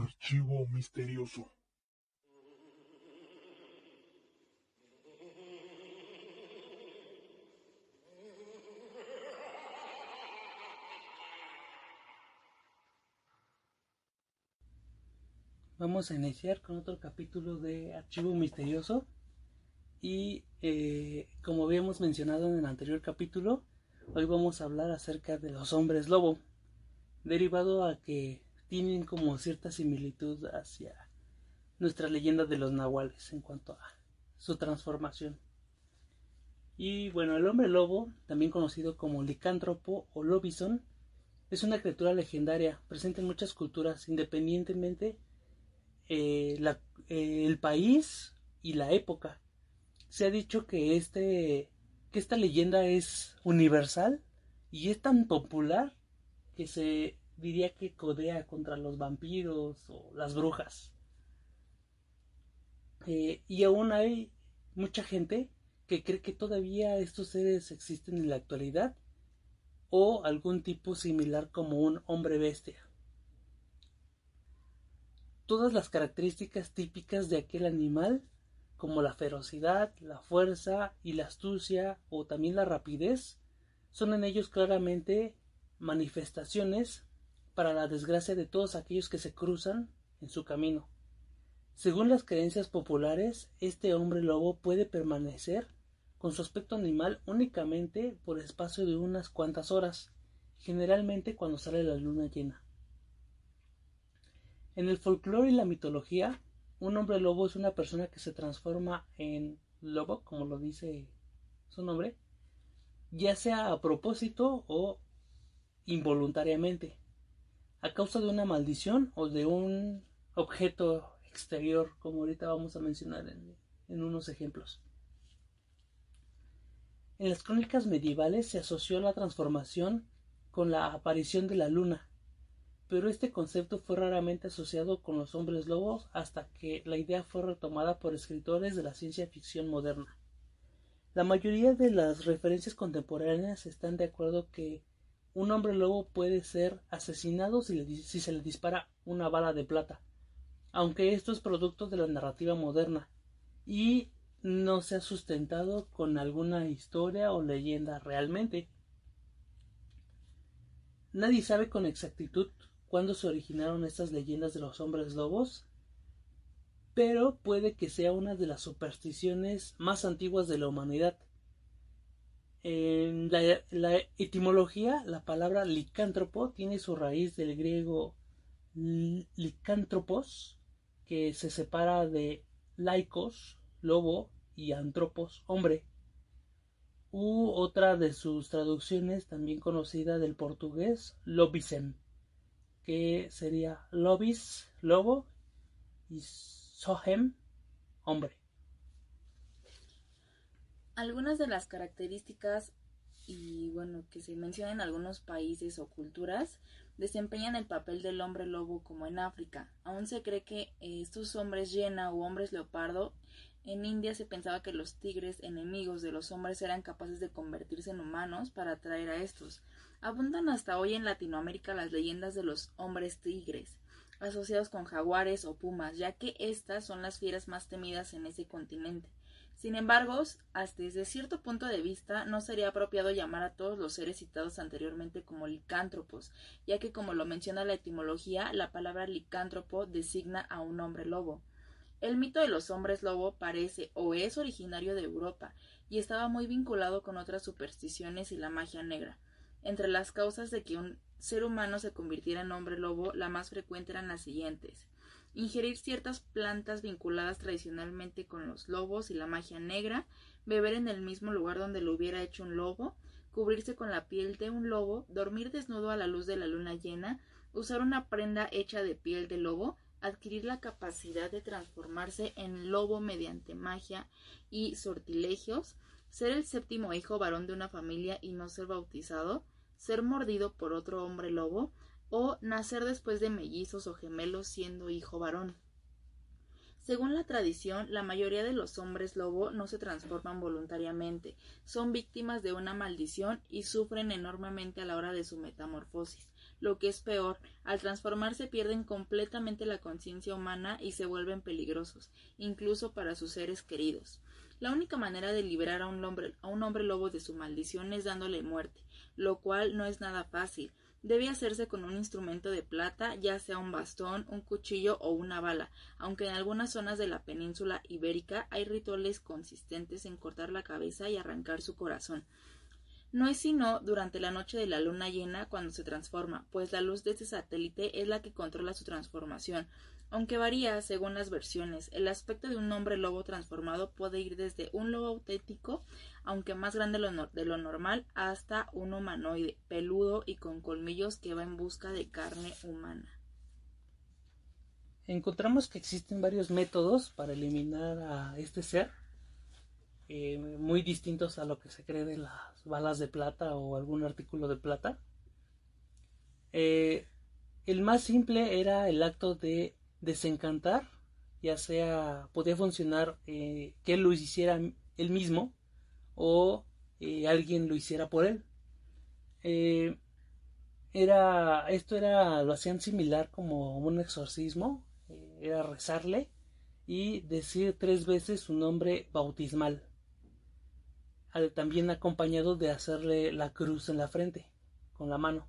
Archivo misterioso. Vamos a iniciar con otro capítulo de Archivo Misterioso y como habíamos mencionado en el anterior capítulo, hoy vamos a hablar acerca de los hombres lobo, derivado a que tienen como cierta similitud hacia nuestra leyenda de los nahuales en cuanto a su transformación. Y bueno, el hombre lobo, también conocido como licántropo o lobizón, es una criatura legendaria presente en muchas culturas, independientemente el país y la época. Se ha dicho que esta leyenda es universal y es tan popular que se diría que codea contra los vampiros o las brujas. Y aún hay mucha gente que cree que todavía estos seres existen en la actualidad o algún tipo similar como un hombre bestia. Todas las características típicas de aquel animal, como la ferocidad, la fuerza y la astucia o también la rapidez, son en ellos claramente manifestaciones para la desgracia de todos aquellos que se cruzan en su camino. Según las creencias populares, este hombre lobo puede permanecer con su aspecto animal únicamente por espacio de unas cuantas horas, generalmente cuando sale la luna llena. En el folclore y la mitología, un hombre lobo es una persona que se transforma en lobo, como lo dice su nombre, ya sea a propósito o involuntariamente, a causa de una maldición o de un objeto exterior, como ahorita vamos a mencionar en unos ejemplos. En las crónicas medievales se asoció la transformación con la aparición de la luna, pero este concepto fue raramente asociado con los hombres lobos hasta que la idea fue retomada por escritores de la ciencia ficción moderna. La mayoría de las referencias contemporáneas están de acuerdo que un hombre lobo puede ser asesinado si se le dispara una bala de plata, aunque esto es producto de la narrativa moderna y no se ha sustentado con alguna historia o leyenda realmente. Nadie sabe con exactitud cuándo se originaron estas leyendas de los hombres lobos, pero puede que sea una de las supersticiones más antiguas de la humanidad. En la etimología, la palabra licántropo tiene su raíz del griego licántropos, que se separa de laicos, lobo, y antropos, hombre, u otra de sus traducciones también conocida del portugués, lobisem, que sería lobis, lobo, y sohem, hombre. Algunas de las características que se mencionan en algunos países o culturas desempeñan el papel del hombre lobo como en África. Aún se cree que estos hombres hiena o hombres leopardo, en India se pensaba que los tigres enemigos de los hombres eran capaces de convertirse en humanos para atraer a estos. Abundan hasta hoy en Latinoamérica las leyendas de los hombres tigres, asociados con jaguares o pumas, ya que estas son las fieras más temidas en ese continente. Sin embargo, hasta desde cierto punto de vista, no sería apropiado llamar a todos los seres citados anteriormente como licántropos, ya que como lo menciona la etimología, la palabra licántropo designa a un hombre lobo. El mito de los hombres lobo parece o es originario de Europa y estaba muy vinculado con otras supersticiones y la magia negra. Entre las causas de que un ser humano se convirtiera en hombre lobo, la más frecuente eran las siguientes: ingerir ciertas plantas vinculadas tradicionalmente con los lobos y la magia negra, beber en el mismo lugar donde lo hubiera hecho un lobo, cubrirse con la piel de un lobo, dormir desnudo a la luz de la luna llena, usar una prenda hecha de piel de lobo, adquirir la capacidad de transformarse en lobo mediante magia y sortilegios, ser el séptimo hijo varón de una familia y no ser bautizado, ser mordido por otro hombre lobo, o nacer después de mellizos o gemelos siendo hijo varón. Según la tradición, la mayoría de los hombres lobo no se transforman voluntariamente, son víctimas de una maldición y sufren enormemente a la hora de su metamorfosis. Lo que es peor, al transformarse pierden completamente la conciencia humana y se vuelven peligrosos, incluso para sus seres queridos. La única manera de liberar a un hombre lobo de su maldición es dándole muerte, lo cual no es nada fácil. Debe hacerse con un instrumento de plata, ya sea un bastón, un cuchillo o una bala, aunque en algunas zonas de la península ibérica hay rituales consistentes en cortar la cabeza y arrancar su corazón. No es sino durante la noche de la luna llena cuando se transforma, pues la luz de este satélite es la que controla su transformación. Aunque varía según las versiones, el aspecto de un hombre lobo transformado puede ir desde un lobo auténtico, aunque más grande de lo normal, hasta un humanoide, peludo y con colmillos que va en busca de carne humana. Encontramos que existen varios métodos para eliminar a este ser, muy distintos a lo que se cree de las balas de plata o algún artículo de plata. El más simple era el acto de desencantar, ya sea podía funcionar que él lo hiciera él mismo o alguien lo hiciera por él. Lo hacían similar como un exorcismo, era rezarle y decir 3 veces su nombre bautismal, también acompañado de hacerle la cruz en la frente con la mano.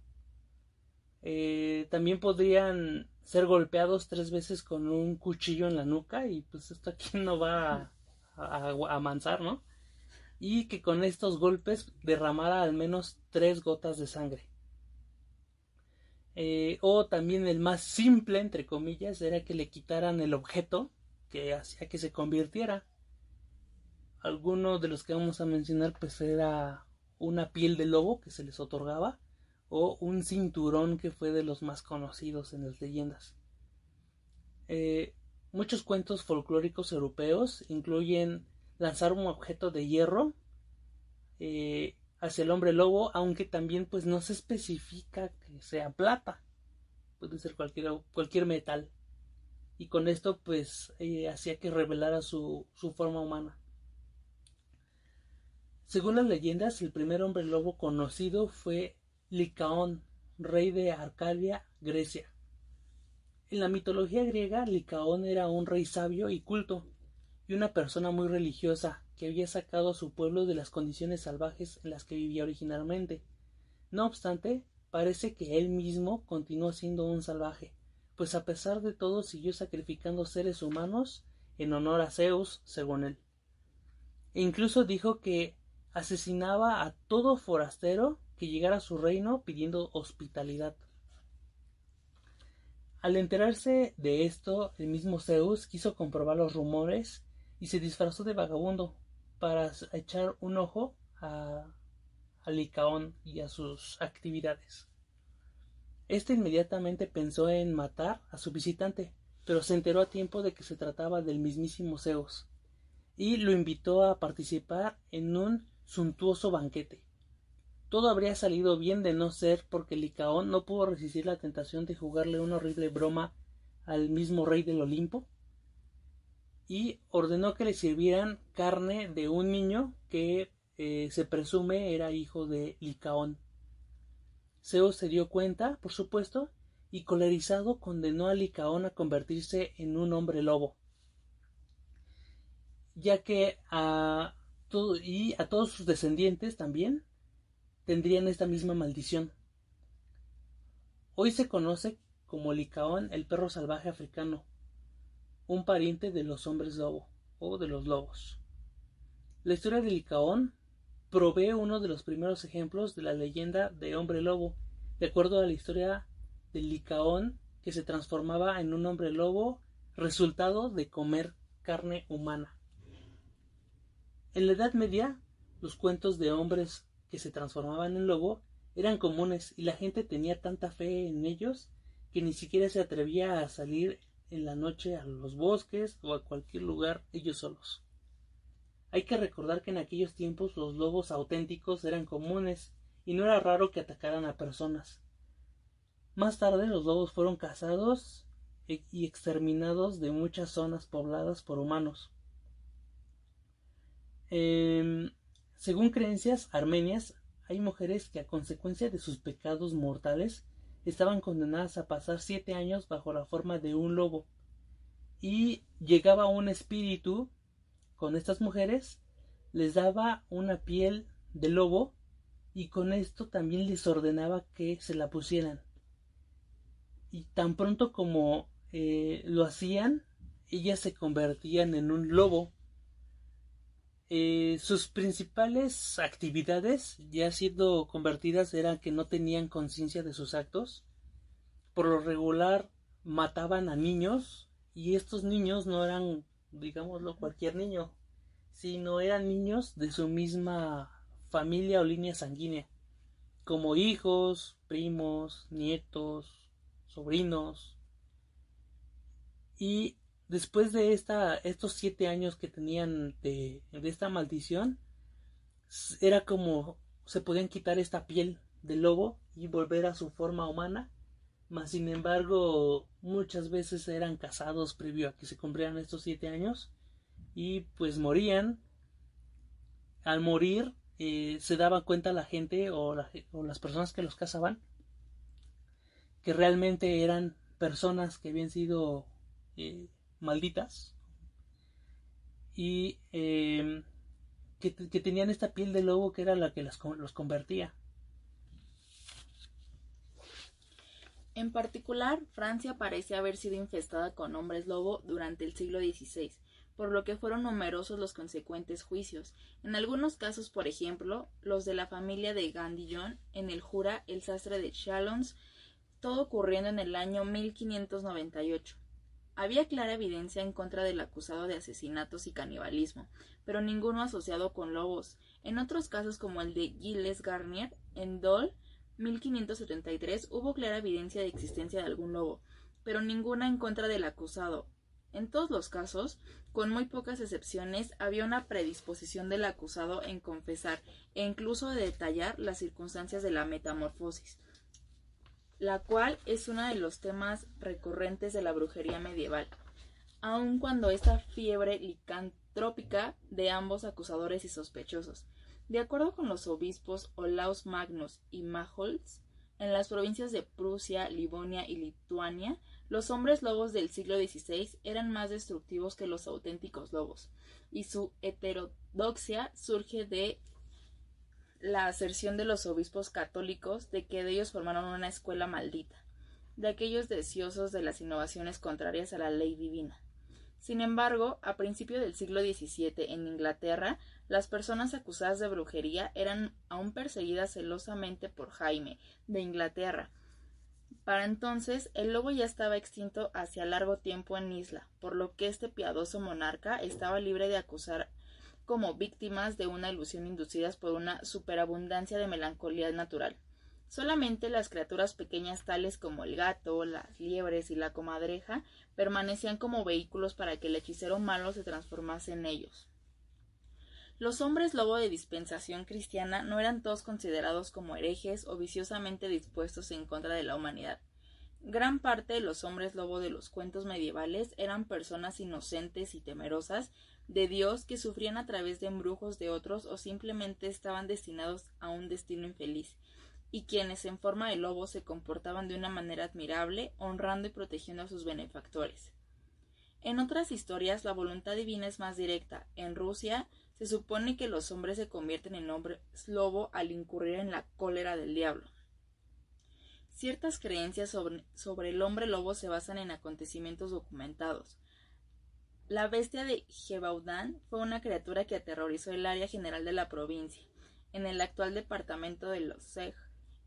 También podrían ser golpeados 3 veces con un cuchillo en la nuca, y pues esto aquí no va a amansar, ¿no? Y que con estos golpes derramara al menos 3 gotas de sangre. O también el más simple, entre comillas, era que le quitaran el objeto que hacía que se convirtiera. Algunos de los que vamos a mencionar pues era una piel de lobo que se les otorgaba, o un cinturón que fue de los más conocidos en las leyendas. Muchos cuentos folclóricos europeos incluyen lanzar un objeto de hierro hacia el hombre lobo, aunque también pues no se especifica que sea plata, puede ser cualquier metal, y con esto pues hacía que revelara su forma humana. Según las leyendas, el primer hombre lobo conocido fue Licaón, rey de Arcadia, Grecia. En la mitología griega, Licaón era un rey sabio y culto, y una persona muy religiosa que había sacado a su pueblo de las condiciones salvajes en las que vivía originalmente. No obstante, parece que él mismo continuó siendo un salvaje, pues a pesar de todo siguió sacrificando seres humanos en honor a Zeus, según él. E incluso dijo que asesinaba a todo forastero que llegara a su reino pidiendo hospitalidad. Al enterarse de esto, el mismo Zeus quiso comprobar los rumores y se disfrazó de vagabundo para echar un ojo a Licaón y a sus actividades. Este inmediatamente pensó en matar a su visitante, pero se enteró a tiempo de que se trataba del mismísimo Zeus, y lo invitó a participar en un suntuoso banquete. Todo habría salido bien de no ser porque Licaón no pudo resistir la tentación de jugarle una horrible broma al mismo rey del Olimpo, y ordenó que le sirvieran carne de un niño que se presume era hijo de Licaón. Zeus se dio cuenta, por supuesto, y colerizado condenó a Licaón a convertirse en un hombre lobo, ya que a todos sus descendientes también tendrían esta misma maldición. Hoy se conoce como Licaón, el perro salvaje africano, un pariente de los hombres lobo o de los lobos. La historia de Licaón provee uno de los primeros ejemplos de la leyenda de hombre lobo, de acuerdo a la historia de Licaón, que se transformaba en un hombre lobo resultado de comer carne humana. En la Edad Media, los cuentos de hombres que se transformaban en lobo eran comunes, y la gente tenía tanta fe en ellos que ni siquiera se atrevía a salir en la noche a los bosques o a cualquier lugar ellos solos. Hay que recordar que en aquellos tiempos los lobos auténticos eran comunes y no era raro que atacaran a personas. Más tarde los lobos fueron cazados y exterminados de muchas zonas pobladas por humanos. Según creencias armenias, hay mujeres que a consecuencia de sus pecados mortales estaban condenadas a pasar 7 años bajo la forma de un lobo. Y llegaba un espíritu con estas mujeres, les daba una piel de lobo y con esto también les ordenaba que se la pusieran. Y tan pronto como lo hacían, ellas se convertían en un lobo. Sus principales actividades, ya siendo convertidas, eran que no tenían conciencia de sus actos. Por lo regular mataban a niños, y estos niños no eran, digámoslo, cualquier niño, sino eran niños de su misma familia o línea sanguínea, como hijos, primos, nietos, sobrinos. Y después de estos 7 años que tenían de esta maldición, era como se podían quitar esta piel de lobo y volver a su forma humana. Mas sin embargo, muchas veces eran casados previo a que se cumplieran estos 7 años y pues morían. Al morir se daba cuenta la gente o las personas que los cazaban que realmente eran personas que habían sido malditas y que tenían esta piel de lobo que era la que los convertía. En particular, Francia parece haber sido infestada con hombres lobo durante el siglo XVI, por lo que fueron numerosos los consecuentes juicios. En algunos casos, por ejemplo, los de la familia de Gandillon en el Jura, el sastre de Chalons, todo ocurriendo en el año 1598. Había clara evidencia en contra del acusado de asesinatos y canibalismo, pero ninguno asociado con lobos. En otros casos, como el de Gilles Garnier, en Dole, 1573, hubo clara evidencia de existencia de algún lobo, pero ninguna en contra del acusado. En todos los casos, con muy pocas excepciones, había una predisposición del acusado en confesar e incluso de detallar las circunstancias de la metamorfosis, la cual es uno de los temas recurrentes de la brujería medieval, aun cuando esta fiebre licantrópica de ambos acusadores y sospechosos. De acuerdo con los obispos Olaus Magnus y Maholtz, en las provincias de Prusia, Livonia y Lituania, los hombres lobos del siglo XVI eran más destructivos que los auténticos lobos, y su heterodoxia surge de la aserción de los obispos católicos de que de ellos formaron una escuela maldita, de aquellos deseosos de las innovaciones contrarias a la ley divina. Sin embargo, a principios del siglo XVII en Inglaterra, las personas acusadas de brujería eran aún perseguidas celosamente por Jaime de Inglaterra. Para entonces, el lobo ya estaba extinto hacía largo tiempo en Isla, por lo que este piadoso monarca estaba libre de acusar como víctimas de una ilusión inducidas por una superabundancia de melancolía natural. Solamente las criaturas pequeñas tales como el gato, las liebres y la comadreja permanecían como vehículos para que el hechicero malo se transformase en ellos. Los hombres lobo de dispensación cristiana no eran todos considerados como herejes o viciosamente dispuestos en contra de la humanidad. Gran parte de los hombres lobo de los cuentos medievales eran personas inocentes y temerosas de Dios que sufrían a través de embrujos de otros o simplemente estaban destinados a un destino infeliz, y quienes en forma de lobo se comportaban de una manera admirable, honrando y protegiendo a sus benefactores. En otras historias, la voluntad divina es más directa. En Rusia, se supone que los hombres se convierten en hombres lobo al incurrir en la cólera del diablo. Ciertas creencias sobre el hombre lobo se basan en acontecimientos documentados. La bestia de Gévaudan fue una criatura que aterrorizó el área general de la provincia, en el actual departamento de Losseg,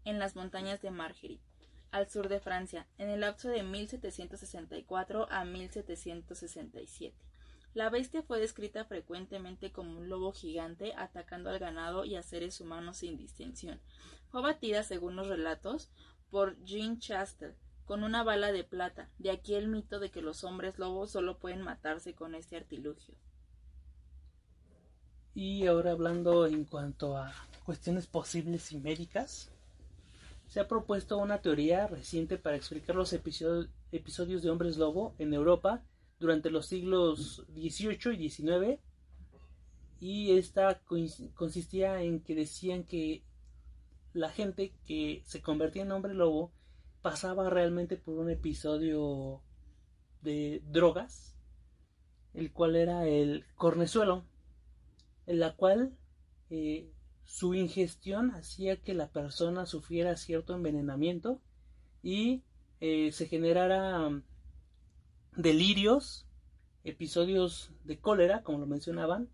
en las montañas de Marguerite, al sur de Francia, en el lapso de 1764 a 1767. La bestia fue descrita frecuentemente como un lobo gigante atacando al ganado y a seres humanos sin distinción. Fue abatida, según los relatos, por Jean Chastel con una bala de plata, de aquí el mito de que los hombres lobos solo pueden matarse con este artilugio. Y ahora hablando en cuanto a cuestiones posibles y médicas, se ha propuesto una teoría reciente para explicar los episodios de hombres lobo en Europa durante los siglos XVIII y XIX, y esta consistía en que decían que la gente que se convertía en hombre lobo pasaba realmente por un episodio de drogas, el cual era el cornezuelo, en la cual su ingestión hacía que la persona sufriera cierto envenenamiento y se generara delirios, episodios de cólera, como lo mencionaban,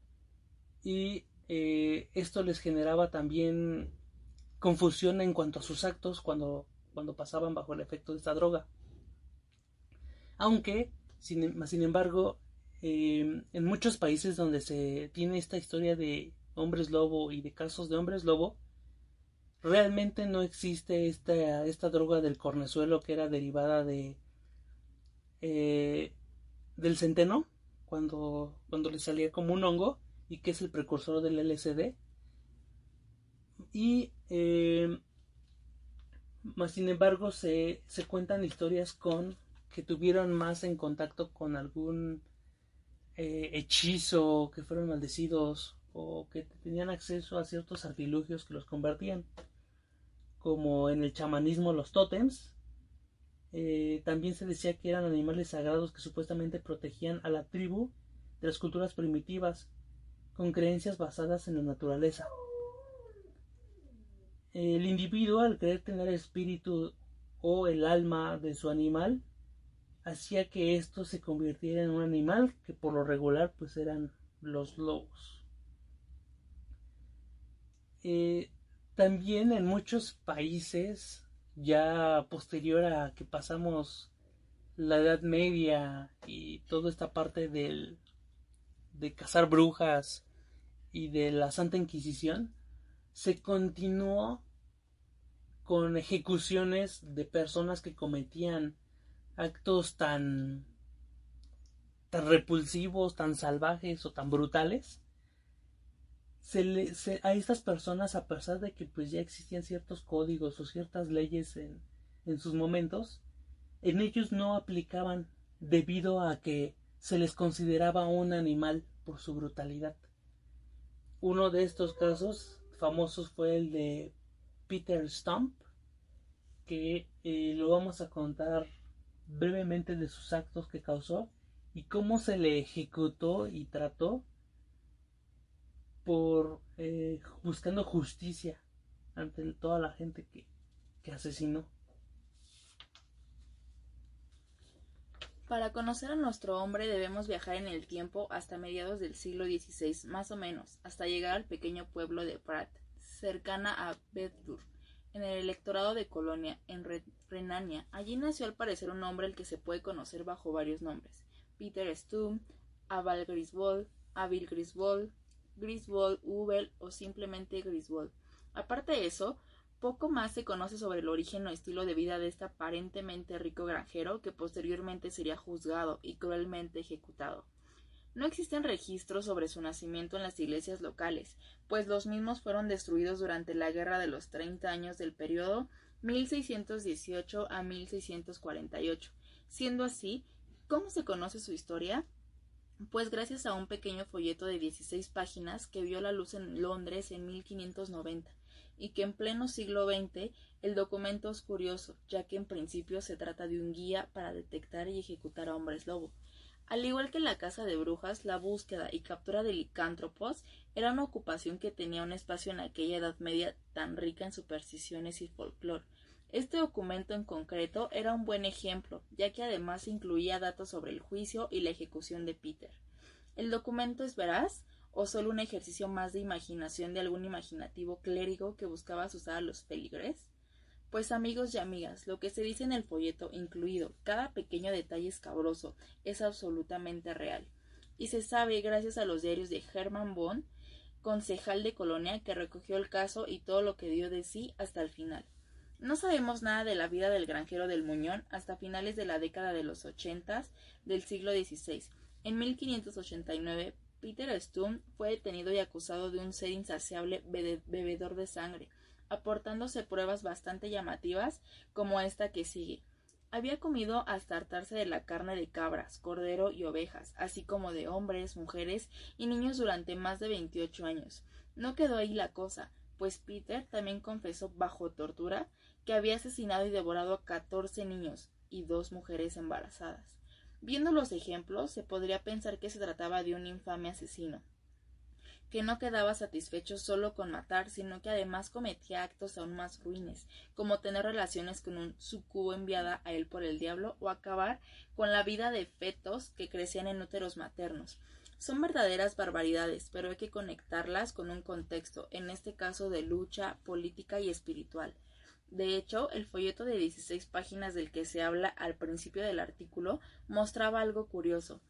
y esto les generaba también confusión en cuanto a sus actos cuando pasaban bajo el efecto de esta droga. Aunque, sin embargo, en muchos países donde se tiene esta historia de hombres lobo y de casos de hombres lobo, realmente no existe esta droga del cornezuelo que era derivada del centeno, cuando le salía como un hongo y que es el precursor del LSD. Y más sin embargo se cuentan historias que tuvieron más en contacto con algún hechizo, que fueron maldecidos o que tenían acceso a ciertos artilugios que los convertían, como en el chamanismo los tótems. También se decía que eran animales sagrados que supuestamente protegían a la tribu de las culturas primitivas, con creencias basadas en la naturaleza. El individuo, al creer tener el espíritu o el alma de su animal, hacía que esto se convirtiera en un animal, que por lo regular pues eran los lobos. También en muchos países, ya posterior a que pasamos la Edad Media y toda esta parte de cazar brujas y de la Santa Inquisición, se continuó con ejecuciones de personas que cometían actos tan repulsivos, tan salvajes o tan brutales. A estas personas, a pesar de que pues ya existían ciertos códigos o ciertas leyes en sus momentos, en ellos no aplicaban, debido a que se les consideraba un animal por su brutalidad. Uno de estos casos famosos fue el de Peter Stump, que lo vamos a contar brevemente de sus actos que causó y cómo se le ejecutó y trató por buscando justicia ante toda la gente que asesinó. Para conocer a nuestro hombre debemos viajar en el tiempo hasta mediados del siglo XVI, más o menos, hasta llegar al pequeño pueblo de Pratt, cercana a Bedford, en el electorado de Colonia, en Renania. Allí nació al parecer un hombre el que se puede conocer bajo varios nombres: Peter Stump, Abel Griswold, Griswold, Ubel o simplemente Griswold. Aparte de eso, poco más se conoce sobre el origen o estilo de vida de este aparentemente rico granjero, que posteriormente sería juzgado y cruelmente ejecutado. No existen registros sobre su nacimiento en las iglesias locales, pues los mismos fueron destruidos durante la Guerra de los 30 años del periodo 1618 a 1648. Siendo así, ¿cómo se conoce su historia? Pues gracias a un pequeño folleto de 16 páginas que vio la luz en Londres en 1590, y que en pleno siglo XX el documento es curioso, ya que en principio se trata de un guía para detectar y ejecutar a hombres lobo. Al igual que la caza de brujas, la búsqueda y captura de licántropos era una ocupación que tenía un espacio en aquella Edad Media tan rica en supersticiones y folclore. Este documento en concreto era un buen ejemplo, ya que además incluía datos sobre el juicio y la ejecución de Peter. ¿El documento es veraz o solo un ejercicio más de imaginación de algún imaginativo clérigo que buscaba asustar a los feligres? Pues amigos y amigas, lo que se dice en el folleto, incluido cada pequeño detalle escabroso, es absolutamente real. Y se sabe gracias a los diarios de Hermann Bond, concejal de Colonia, que recogió el caso y todo lo que dio de sí hasta el final. No sabemos nada de la vida del granjero del Muñón hasta finales de la década de los 80 del siglo XVI. En 1589, Peter Stump fue detenido y acusado de un ser insaciable bebedor de sangre, aportándose pruebas bastante llamativas como esta que sigue. Había comido hasta hartarse de la carne de cabras, cordero y ovejas, así como de hombres, mujeres y niños durante más de 28 años. No quedó ahí la cosa, pues Peter también confesó bajo tortura que había asesinado y devorado a 14 niños y 2 mujeres embarazadas. Viendo los ejemplos, se podría pensar que se trataba de un infame asesino, que no quedaba satisfecho solo con matar, sino que además cometía actos aún más ruines, como tener relaciones con un sucubo enviada a él por el diablo o acabar con la vida de fetos que crecían en úteros maternos. Son verdaderas barbaridades, pero hay que conectarlas con un contexto, en este caso de lucha política y espiritual. De hecho, el folleto de 16 páginas del que se habla al principio del artículo mostraba algo curioso.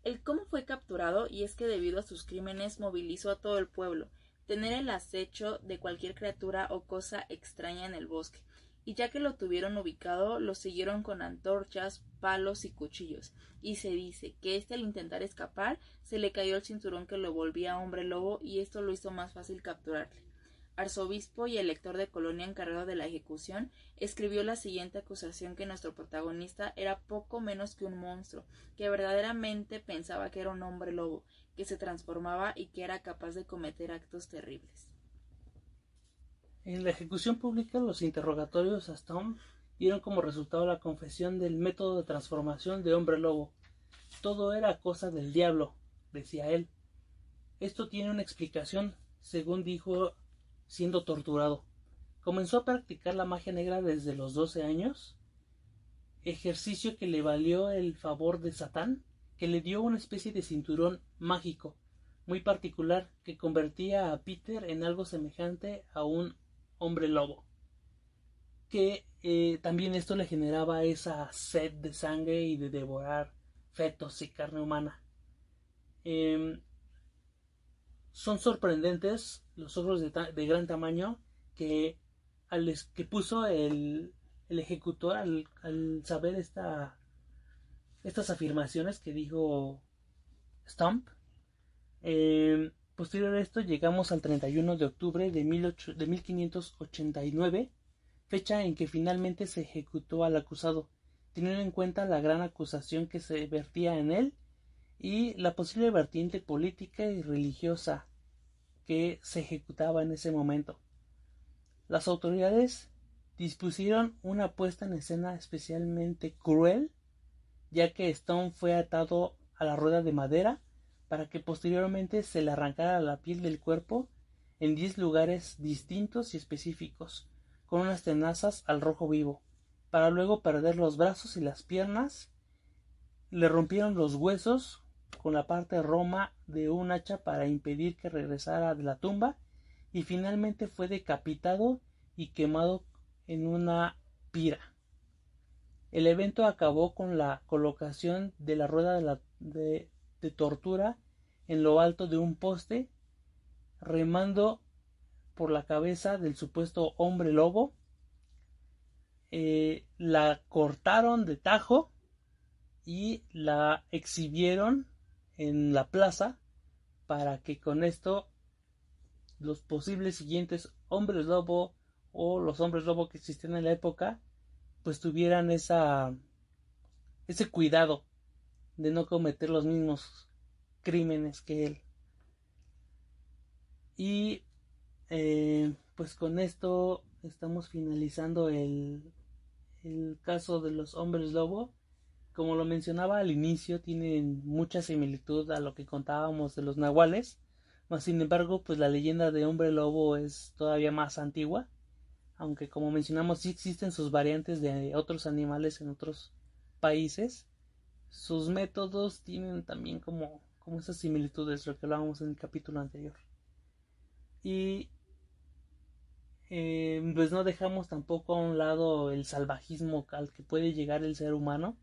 El cómo fue capturado, y es que debido a sus crímenes movilizó a todo el pueblo, tener el acecho de cualquier criatura o cosa extraña en el bosque, y ya que lo tuvieron ubicado, lo siguieron con antorchas, palos y cuchillos, y se dice que al intentar escapar, se le cayó el cinturón que lo volvía hombre lobo, y esto lo hizo más fácil capturarle. Arzobispo y elector de Colonia encargado de la ejecución, escribió la siguiente acusación: que nuestro protagonista era poco menos que un monstruo, que verdaderamente pensaba que era un hombre lobo, que se transformaba y que era capaz de cometer actos terribles. En la ejecución pública, los interrogatorios a Stone dieron como resultado la confesión del método de transformación de hombre lobo. Todo era cosa del diablo, decía él. Esto tiene una explicación, según dijo siendo torturado. Comenzó a practicar la magia negra desde los 12 años, ejercicio que le valió el favor de Satán, que le dio una especie de cinturón mágico muy particular que convertía a Peter en algo semejante a un hombre lobo, que también esto le generaba esa sed de sangre y de devorar fetos y carne humana. Son sorprendentes los ojos de gran tamaño que puso el ejecutor al saber estas afirmaciones que dijo Stump. Posterior a esto llegamos al 31 de octubre de 1589, fecha en que finalmente se ejecutó al acusado, teniendo en cuenta la gran acusación que se vertía en él y la posible vertiente política y religiosa que se ejecutaba en ese momento. Las autoridades dispusieron una puesta en escena especialmente cruel, ya que Stone fue atado a la rueda de madera para que posteriormente se le arrancara la piel del cuerpo en 10 lugares distintos y específicos, con unas tenazas al rojo vivo, para luego perder los brazos y las piernas. Le rompieron los huesos con la parte roma de un hacha para impedir que regresara de la tumba, y finalmente fue decapitado y quemado en una pira. El evento acabó con la colocación de la rueda de tortura en lo alto de un poste, remando por la cabeza del supuesto hombre lobo. La cortaron de tajo y la exhibieron en la plaza para que con esto los posibles siguientes hombres lobo o los hombres lobo que existían en la época pues tuvieran ese cuidado de no cometer los mismos crímenes que él. Y pues con esto estamos finalizando el caso de los hombres lobo. Como lo mencionaba al inicio, tienen mucha similitud a lo que contábamos de los nahuales, mas sin embargo pues la leyenda de hombre lobo es todavía más antigua, aunque como mencionamos sí existen sus variantes de otros animales en otros países. Sus métodos tienen también como esas similitudes, lo que hablábamos en el capítulo anterior. Y pues no dejamos tampoco a un lado el salvajismo al que puede llegar el ser humano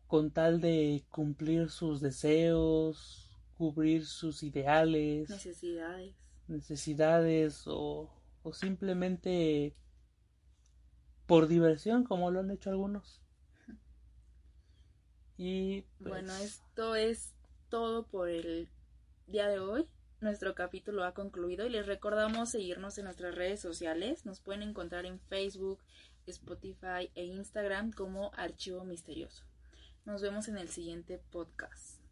con tal de cumplir sus deseos, cubrir sus ideales, necesidades o simplemente por diversión, como lo han hecho algunos. Y pues, bueno, esto es todo por el día de hoy. Nuestro capítulo ha concluido y les recordamos seguirnos en nuestras redes sociales. Nos pueden encontrar en Facebook, Spotify e Instagram como Archivo Misterioso. Nos vemos en el siguiente podcast.